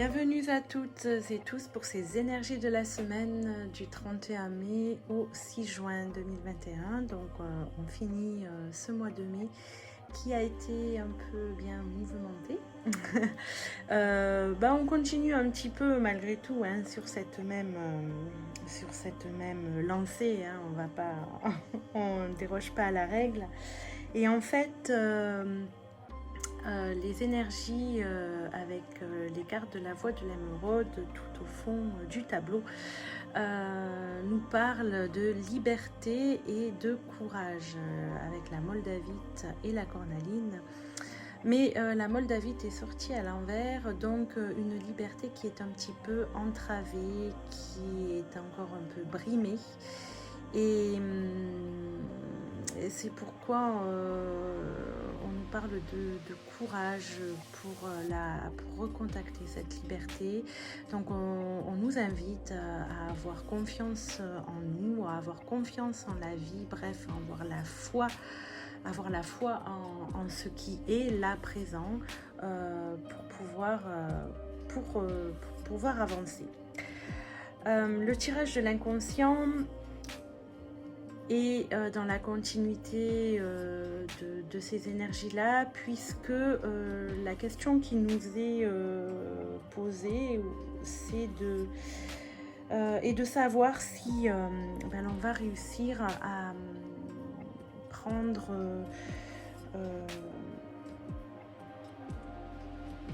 Bienvenue à toutes et tous pour ces énergies de la semaine du 31 mai au 6 juin 2021. Donc on finit ce mois de mai qui a été un peu bien mouvementé. On continue un petit peu malgré tout sur cette même lancée. On ne déroge pas à la règle. Et en fait, les énergies avec les cartes de la voie de l'émeraude tout au fond du tableau nous parlent de liberté et de courage avec la moldavite et la cornaline. Mais la moldavite est sortie à l'envers, donc une liberté qui est un petit peu entravée, qui est encore un peu brimée. Et c'est pourquoi on nous parle de courage pour recontacter cette liberté. Donc on nous invite à avoir confiance en nous, à avoir confiance en la vie, bref, à avoir la foi en ce qui est là présent pour pouvoir avancer. Le tirage de l'inconscient et dans la continuité de ces énergies-là, puisque la question qui nous est posée, c'est de savoir si on va réussir à prendre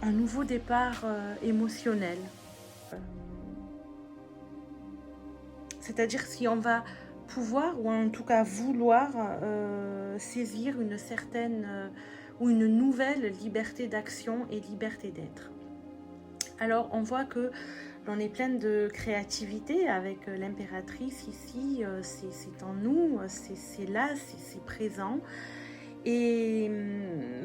un nouveau départ émotionnel. C'est-à-dire si on va pouvoir, ou en tout cas vouloir, saisir une certaine ou une nouvelle liberté d'action et liberté d'être. Alors on voit que l'on est pleine de créativité avec l'impératrice ici, c'est en nous, c'est là, c'est présent. Et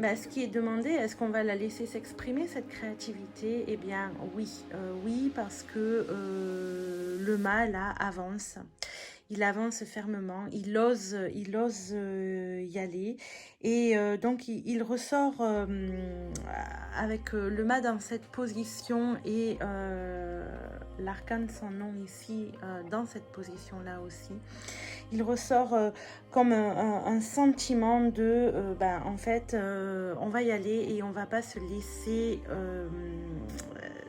ce qui est demandé, est-ce qu'on va la laisser s'exprimer, cette créativité? Eh bien oui, parce que le mal là avance. Il avance fermement, il ose y aller. Et donc il ressort avec le mât dans cette position et l'arcane sans nom ici dans cette position-là aussi. Il ressort comme un sentiment de en fait on va y aller et on va pas se laisser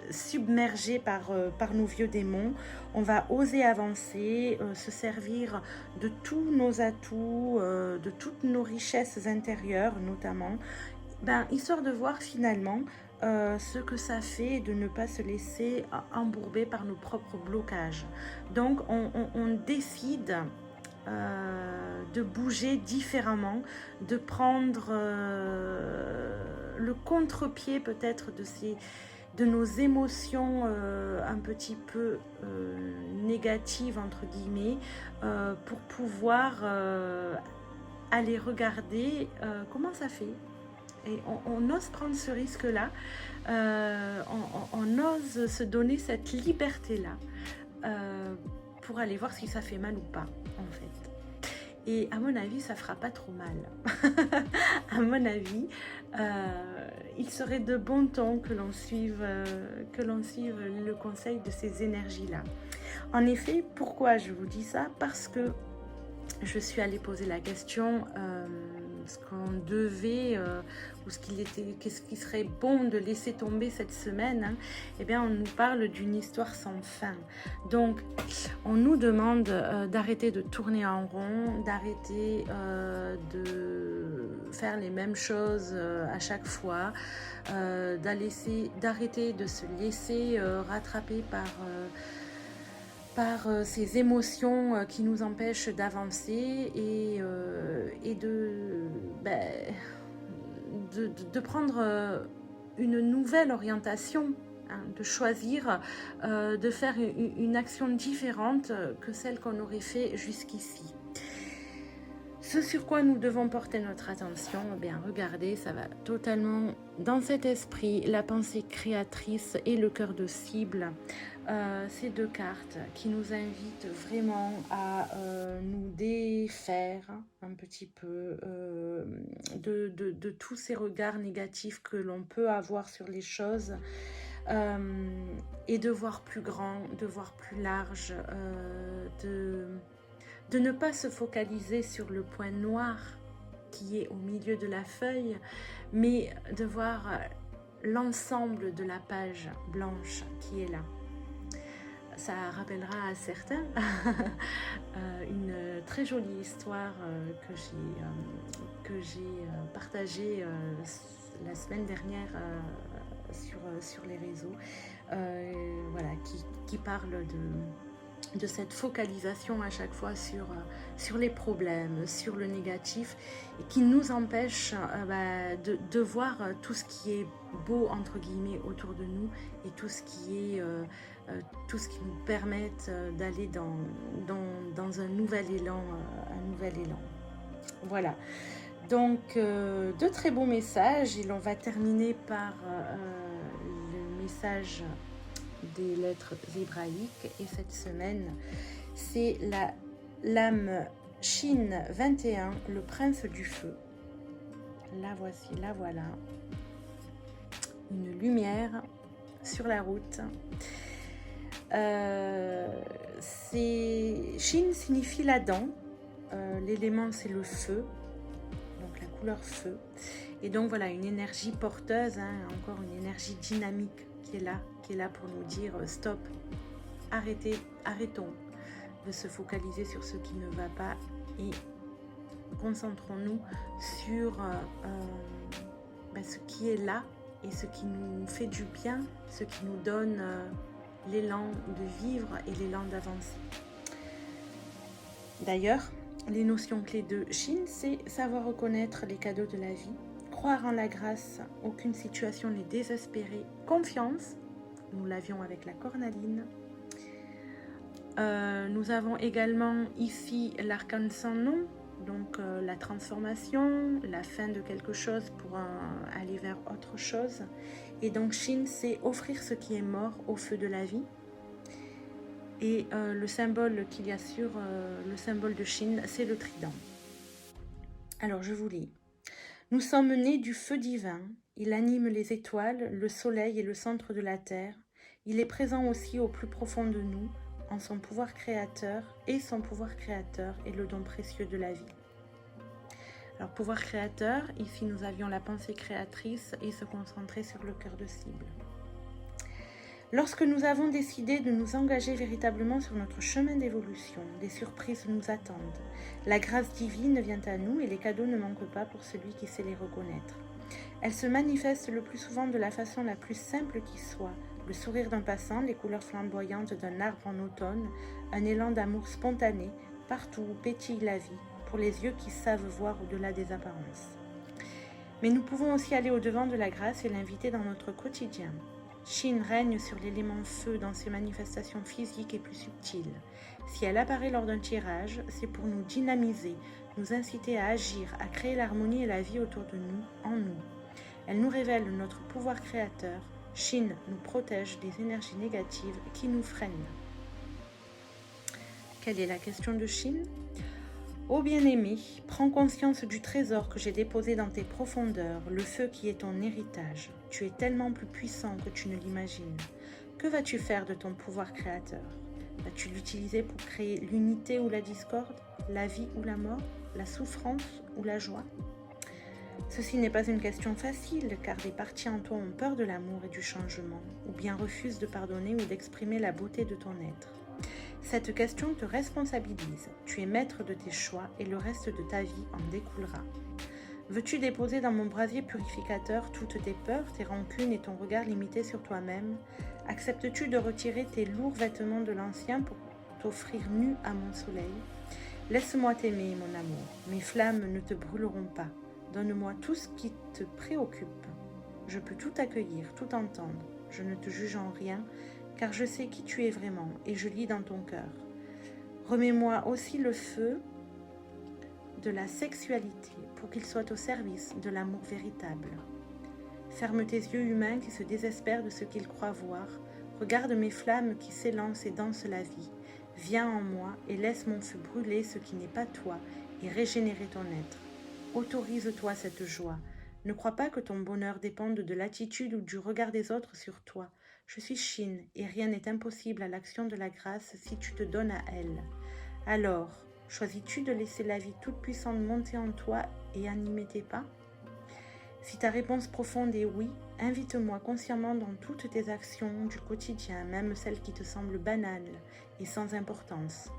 submerger par nos vieux démons. On va oser avancer, se servir de tous nos atouts, de toutes nos richesses intérieures notamment, histoire de voir finalement ce que ça fait de ne pas se laisser embourber par nos propres blocages. Donc on décide de bouger différemment, de prendre le contre-pied peut-être de nos émotions un petit peu négatives entre guillemets pour pouvoir aller regarder comment ça fait. Et on ose prendre ce risque-là, on ose se donner cette liberté-là pour aller voir si ça fait mal ou pas, en fait. Et à mon avis, ça fera pas trop mal. À mon avis, il serait de bon ton que l'on suive le conseil de ces énergies-là. En effet, pourquoi je vous dis ça? Parce que je suis allée poser la question ce qu'on devait ou qu'est-ce qui serait bon de laisser tomber cette semaine. Eh bien on nous parle d'une histoire sans fin. Donc on nous demande d'arrêter de tourner en rond, d'arrêter de faire les mêmes choses à chaque fois, d'arrêter de se laisser rattraper par ces émotions qui nous empêchent d'avancer et de prendre une nouvelle orientation, de choisir de faire une action différente que celle qu'on aurait fait jusqu'ici. Ce sur quoi nous devons porter notre attention, regardez, ça va totalement dans cet esprit, la pensée créatrice et le cœur de cible. Ces deux cartes qui nous invitent vraiment à nous défaire un petit peu de tous ces regards négatifs que l'on peut avoir sur les choses. et de voir plus grand, de voir plus large, de ne pas se focaliser sur le point noir qui est au milieu de la feuille, mais de voir l'ensemble de la page blanche qui est là. Ça rappellera à certains une très jolie histoire que j'ai partagée la semaine dernière sur les réseaux, voilà, qui parle de cette focalisation à chaque fois sur les problèmes, sur le négatif, et qui nous empêche de voir tout ce qui est beau entre guillemets autour de nous, et tout ce qui nous permet d'aller dans un nouvel élan, Voilà. Donc, de très beaux messages, et l'on va terminer par le message des lettres hébraïques, et cette semaine, c'est la lame Shin 21, le prince du feu. La voici, la voilà. Une lumière sur la route. Shin signifie la dent, l'élément c'est le feu, donc la couleur feu, et donc voilà une énergie porteuse, encore une énergie dynamique qui est là pour nous dire stop, arrêtons de se focaliser sur ce qui ne va pas et concentrons-nous sur ce qui est là et ce qui nous fait du bien, ce qui nous donne l'élan de vivre et l'élan d'avancer. D'ailleurs, les notions clés de Shin, c'est savoir reconnaître les cadeaux de la vie, croire en la grâce, aucune situation n'est désespérée, confiance, nous l'avions avec la cornaline. Nous avons également ici l'arcane sans nom, donc la transformation, la fin de quelque chose pour aller vers autre chose. Et donc Shin, c'est offrir ce qui est mort au feu de la vie. Et le symbole qu'il y a sur le symbole de Shin, c'est le trident. Alors je vous lis. Nous sommes nés du feu divin. Il anime les étoiles, le soleil et le centre de la terre. Il est présent aussi au plus profond de nous, en son pouvoir créateur, et son pouvoir créateur est le don précieux de la vie. Alors pouvoir créateur, ici nous avions la pensée créatrice et se concentrer sur le cœur de cible. Lorsque nous avons décidé de nous engager véritablement sur notre chemin d'évolution, des surprises nous attendent. La grâce divine vient à nous et les cadeaux ne manquent pas pour celui qui sait les reconnaître. Elle se manifeste le plus souvent de la façon la plus simple qui soit. Le sourire d'un passant, les couleurs flamboyantes d'un arbre en automne, un élan d'amour spontané, partout où pétille la vie, pour les yeux qui savent voir au-delà des apparences. Mais nous pouvons aussi aller au-devant de la grâce et l'inviter dans notre quotidien. Shin règne sur l'élément feu dans ses manifestations physiques et plus subtiles. Si elle apparaît lors d'un tirage, c'est pour nous dynamiser, nous inciter à agir, à créer l'harmonie et la vie autour de nous, en nous. Elle nous révèle notre pouvoir créateur. Shin nous protège des énergies négatives qui nous freinent. Quelle est la question de Shin ? Ô bien-aimé, prends conscience du trésor que j'ai déposé dans tes profondeurs, le feu qui est ton héritage. Tu es tellement plus puissant que tu ne l'imagines. Que vas-tu faire de ton pouvoir créateur ? Vas-tu l'utiliser pour créer l'unité ou la discorde, la vie ou la mort, la souffrance ou la joie ? Ceci n'est pas une question facile, car des parties en toi ont peur de l'amour et du changement, ou bien refusent de pardonner ou d'exprimer la beauté de ton être. Cette question te responsabilise. Tu es maître de tes choix et le reste de ta vie en découlera. Veux-tu déposer dans mon brasier purificateur toutes tes peurs, tes rancunes et ton regard limité sur toi-même ? Acceptes-tu de retirer tes lourds vêtements de l'ancien pour t'offrir nu à mon soleil ? Laisse-moi t'aimer, mon amour. Mes flammes ne te brûleront pas. Donne-moi tout ce qui te préoccupe. Je peux tout accueillir, tout entendre. Je ne te juge en rien, car je sais qui tu es vraiment et je lis dans ton cœur. Remets-moi aussi le feu de la sexualité pour qu'il soit au service de l'amour véritable. Ferme tes yeux humains qui se désespèrent de ce qu'ils croient voir. Regarde mes flammes qui s'élancent et dansent la vie. Viens en moi et laisse mon feu brûler ce qui n'est pas toi et régénérer ton être. Autorise-toi cette joie. Ne crois pas que ton bonheur dépende de l'attitude ou du regard des autres sur toi. Je suis Chine et rien n'est impossible à l'action de la grâce si tu te donnes à elle. Alors, choisis-tu de laisser la vie toute puissante monter en toi et animer tes pas? Si ta réponse profonde est oui, invite-moi consciemment dans toutes tes actions du quotidien, même celles qui te semblent banales et sans importance.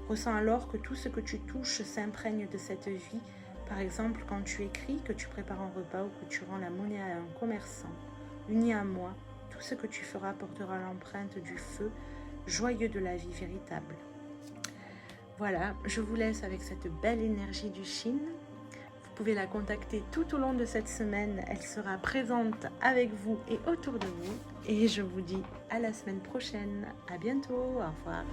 Ressens alors que tout ce que tu touches s'imprègne de cette vie, par exemple quand tu écris, que tu prépares un repas ou que tu rends la monnaie à un commerçant. Uni à moi, tout ce que tu feras portera l'empreinte du feu, joyeux de la vie véritable. Voilà, je vous laisse avec cette belle énergie du Chine. Vous pouvez la contacter tout au long de cette semaine. Elle sera présente avec vous et autour de vous. Et je vous dis à la semaine prochaine. À bientôt. Au revoir.